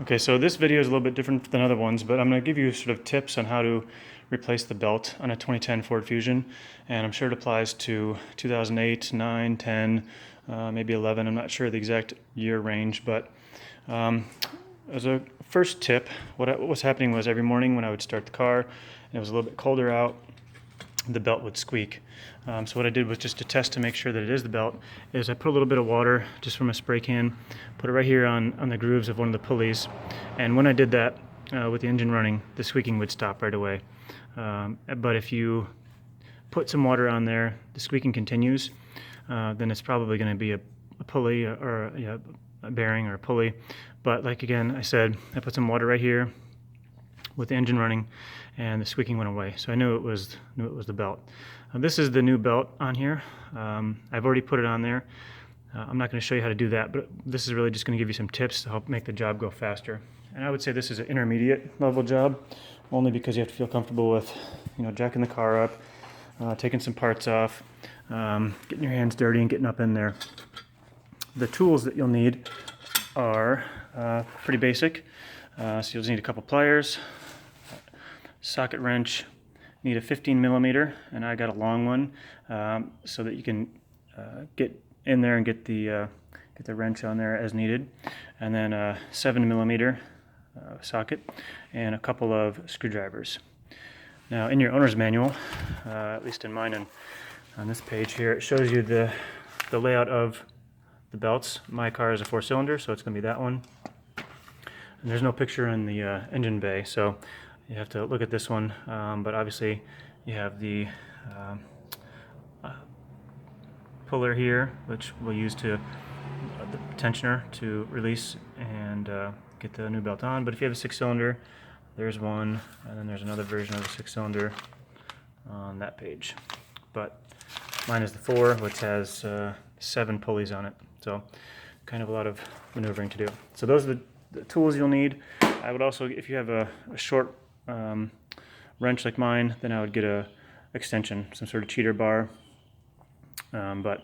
Okay, so this video is a little bit different than other ones, but I'm going to give you sort of tips on how to replace the belt on a 2010 Ford Fusion, and I'm sure it applies to 2008, 9, 10, maybe 11. I'm not sure the exact year range, but as a first tip, what was happening was every morning when I would start the car and it was a little bit colder out, the belt would squeak. So what I did was just to test to make sure that it is the belt, is I put a little bit of water just from a spray can, put it right here on the grooves of one of the pulleys, and when I did that with the engine running, the squeaking would stop right away. But if you put some water on there, the squeaking continues, then it's probably going to be a pulley or a bearing or a pulley. But like again, I said, I put some water right here with the engine running, and the squeaking went away. So I knew it was the belt. This is the new belt on here. I've already put it on there. I'm not going to show you how to do that, but this is really just going to give you some tips to help make the job go faster. And I would say this is an intermediate level job, only because you have to feel comfortable with, jacking the car up, taking some parts off, getting your hands dirty and getting up in there. The tools that you'll need are pretty basic. So you'll just need a couple pliers, socket wrench, need a 15 millimeter, and I got a long one, so that you can get in there and get the wrench on there as needed, and then a 7 millimeter socket and a couple of screwdrivers. Now in your owner's manual, at least in mine and on this page here, it shows you the layout of the belts. My car is a 4-cylinder, so it's going to be that one. And there's no picture in the engine bay, so you have to look at this one, but obviously you have the puller here, which we'll use to the tensioner to release and get the new belt on. But if you have a 6-cylinder, there's one, and then there's another version of the 6-cylinder on that page. But mine is the 4, which has 7 pulleys on it, so kind of a lot of maneuvering to do. So those are the tools you'll need. I would also, if you have a short wrench like mine, then I would get a extension, some sort of cheater bar, but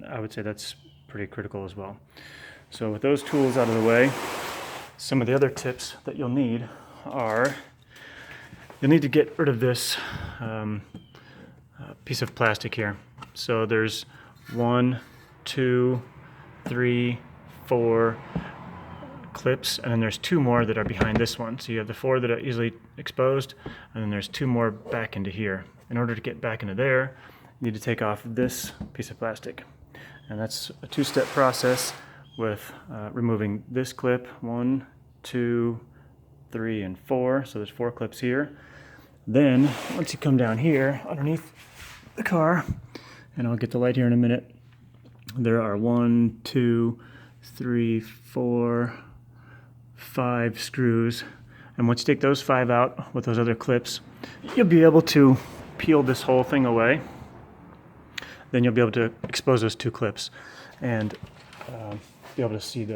I would say that's pretty critical as well. So with those tools out of the way, some of the other tips that you'll need are, you'll need to get rid of this piece of plastic here. So there's 1, 2, 3, 4 clips, and then there's 2 more that are behind this one. So you have the 4 that are easily exposed, and then there's 2 more back into here. In order to get back into there, you need to take off this piece of plastic, and that's a 2-step process with removing this clip, 1, 2, 3, and 4. So there's 4 clips here. Then once you come down here underneath the car, and I'll get the light here in a minute, there are 1, 2, 3, 4, 5 screws, and once you take those 5 out with those other clips, you'll be able to peel this whole thing away. Then you'll be able to expose those 2 clips and be able to see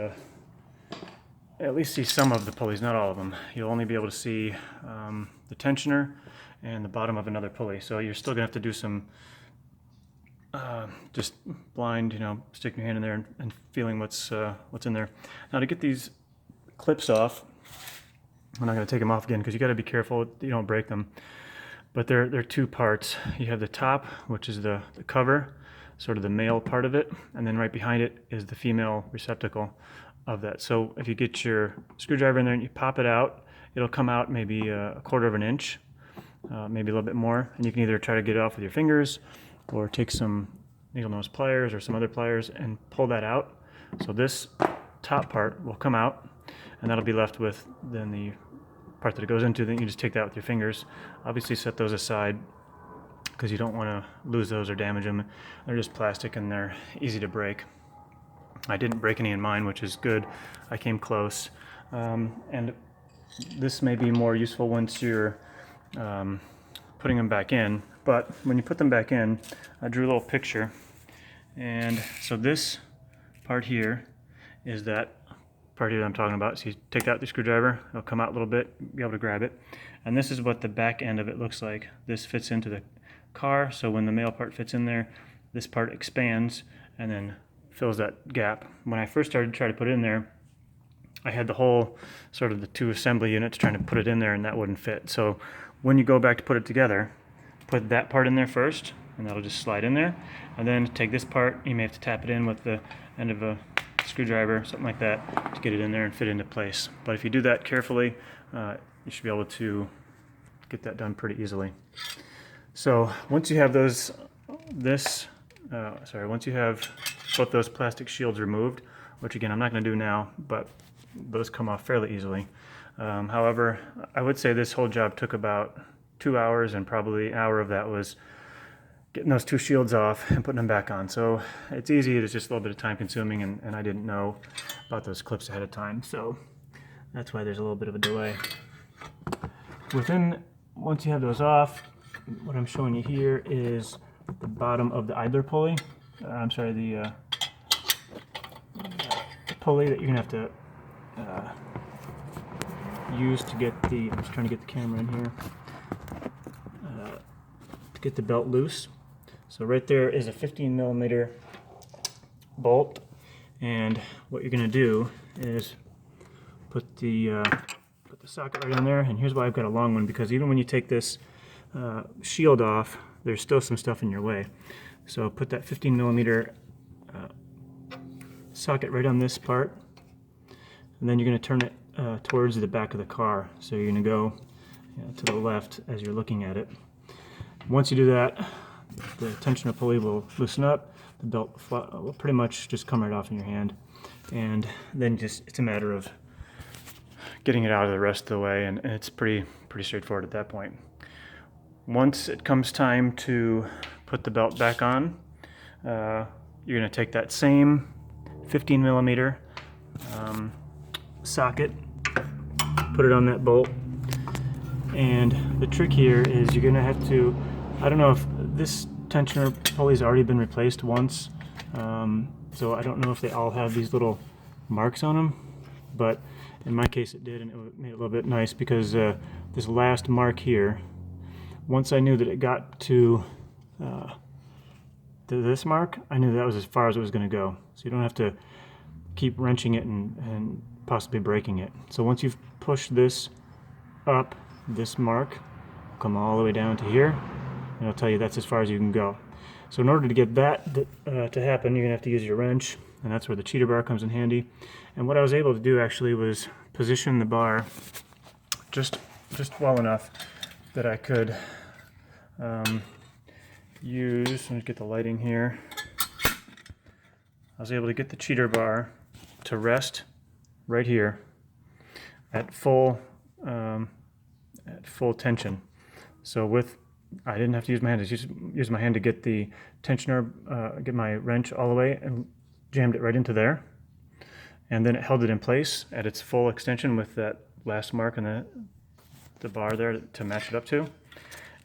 at least see some of the pulleys, not all of them. You'll only be able to see the tensioner and the bottom of another pulley. So you're still gonna have to do some just blind, sticking your hand in there and feeling what's in there. Now to get these clips off, I'm not going to take them off again because you got to be careful you don't break them. But they're 2 parts. You have the top, which is the cover, sort of the male part of it, and then right behind it is the female receptacle of that. So if you get your screwdriver in there and you pop it out, it'll come out maybe a 1/4 of an inch, maybe a little bit more, and you can either try to get it off with your fingers or take some needle nose pliers or some other pliers and pull that out. So this top part will come out, and that'll be left with then the part that it goes into. Then you just take that with your fingers. Obviously set those aside because you don't want to lose those or damage them. They're just plastic and they're easy to break. I didn't break any in mine, which is good. I came close. And this may be more useful once you're putting them back in. But when you put them back in, I drew a little picture. And so this part here is that part here that I'm talking about. So you take out the screwdriver, it'll come out a little bit, be able to grab it. And this is what the back end of it looks like. This fits into the car, so when the male part fits in there, this part expands and then fills that gap. When I first started to try to put it in there, I had the whole sort of the two assembly units trying to put it in there, and that wouldn't fit. So when you go back to put it together, put that part in there first, and that'll just slide in there. And then take this part, you may have to tap it in with the end of a screwdriver, something like that, to get it in there and fit into place. But if you do that carefully, you should be able to get that done pretty easily. So once you have once you have both those plastic shields removed, which again I'm not going to do now, but those come off fairly easily. However, I would say this whole job took about 2 hours, and probably an hour of that was getting those two shields off and putting them back on. So it's easy, it's just a little bit of time consuming, and I didn't know about those clips ahead of time, so that's why there's a little bit of a delay. Once you have those off, what I'm showing you here is the bottom of the idler pulley. The pulley that you're gonna have to use to get the, I'm just trying to get the camera in here, to get the belt loose. So right there is a 15 millimeter bolt, and what you're gonna do is put the socket right on there. And here's why I've got a long one, because even when you take this shield off, there's still some stuff in your way. So put that 15 millimeter socket right on this part, and then you're going to turn it towards the back of the car. So you're going to go to the left as you're looking at it. Once you do that, the tensioner pulley will loosen up, the belt will pretty much just come right off in your hand, and then it's a matter of getting it out of the rest of the way, and it's pretty straightforward at that point. Once it comes time to put the belt back on, you're going to take that same 15 millimeter socket, put it on that bolt, and the trick here is you're going to have to, I don't know if this tensioner pulley's already been replaced once, so I don't know if they all have these little marks on them, but in my case it did, and it made it a little bit nice, because this last mark here, once I knew that it got to this mark, I knew that was as far as it was going to go. So you don't have to keep wrenching it and possibly breaking it. So once you've pushed this up, this mark will come all the way down to here, and it'll tell you that's as far as you can go. So in order to get that to happen, you're going to have to use your wrench, and that's where the cheater bar comes in handy. And what I was able to do actually was position the bar just well enough that I could let me get the lighting here. I was able to get the cheater bar to rest right here at full tension. So I didn't have to use my hand, I just used my hand to get the tensioner, get my wrench all the way, and jammed it right into there. And then it held it in place at its full extension with that last mark on the bar there to match it up to.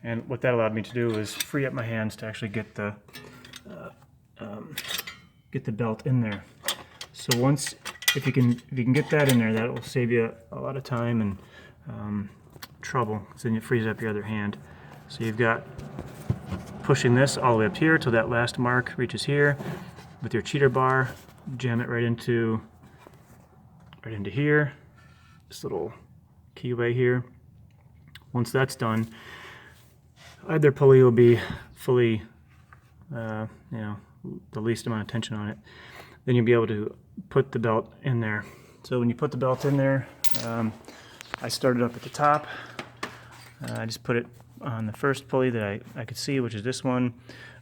And what that allowed me to do was free up my hands to actually get the belt in there. So if you can get that in there, that will save you a lot of time and trouble, because then it frees up your other hand. So you've got pushing this all the way up here till that last mark reaches here. With your cheater bar, jam it right into here, this little keyway here. Once that's done, either pulley will be fully, the least amount of tension on it. Then you'll be able to put the belt in there. So when you put the belt in there, I started up at the top. I just put it on the first pulley that I could see, which is this one,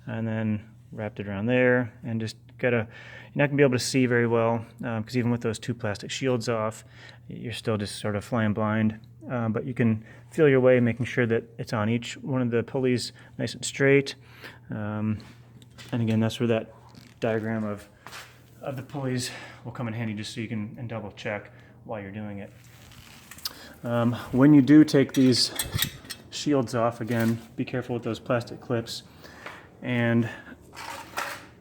and then wrapped it around there, and just you're not gonna be able to see very well, because even with those two plastic shields off, you're still just sort of flying blind. But you can feel your way, making sure that it's on each one of the pulleys nice and straight. And again, that's where that diagram of the pulleys will come in handy, just so you can double check while you're doing it. When you do take these shields off, again, be careful with those plastic clips. And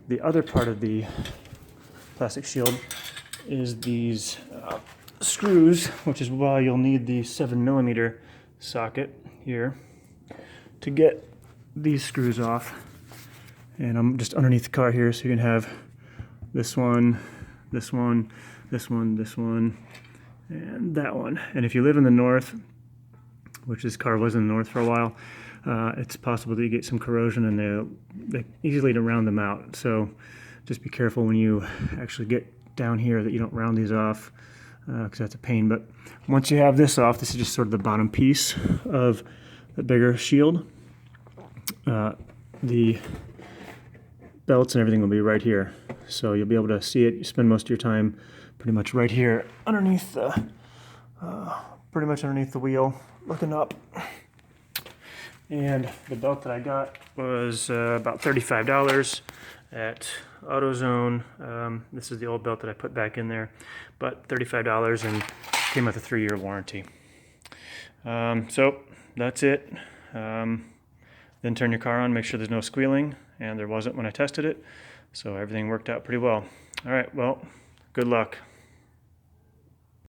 the other part of the plastic shield is these screws, which is why you'll need the 7 millimeter socket here to get these screws off. And I'm just underneath the car here, so you can have this one, this one, this one, this one, and that one. And if you live in the north, which this car was in the north for a while, it's possible that you get some corrosion, and they easily to round them out. So just be careful when you actually get down here that you don't round these off, because that's a pain. But once you have this off, this is just sort of the bottom piece of the bigger shield. The belts and everything will be right here, so you'll be able to see it. You spend most of your time pretty much right here underneath the wheel, looking up. And the belt that I got was about $35 at AutoZone. This is the old belt that I put back in there, but $35, and came with a 3-year warranty. So that's it. Then turn your car on, make sure there's no squealing, and there wasn't when I tested it, so everything worked out pretty well. All right, well, good luck.